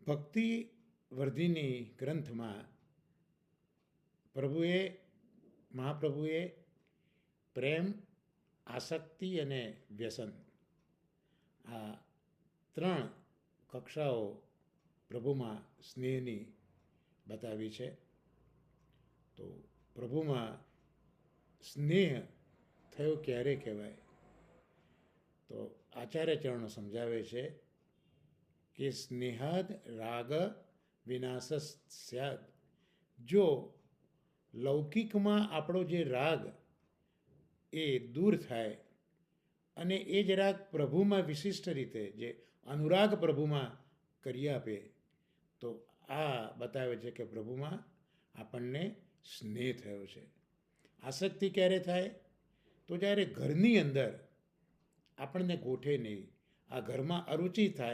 ભક્તિવર્ધિની ગ્રંથમાં મહાપ્રભુએ પ્રેમ, આસક્તિ અને વ્યસન આ ત્રણ કક્ષાઓ પ્રભુમાં સ્નેહની બતાવી છે. તો પ્રભુમાં સ્નેહ થયો ક્યારે કહેવાય? તો આચાર્ય ચરણો સમજાવે છે કે સ્નેહાદ રાગ વિનાશ સ્યાદ. જો લૌકિકમાં આપણો જે રાગ એ દૂર થાય અને એ જ રાગ પ્રભુમાં વિશિષ્ટ રીતે જે અનુરાગ પ્રભુમાં કરી આપે, તો આ બતાવે છે કે પ્રભુમાં આપણને સ્નેહ થયો છે. આસક્તિ ક્યારે થાય? તો જ્યારે ઘરની અંદર આપણને ગોઠે નહીં, આ ઘરમાં અરુચિ થાય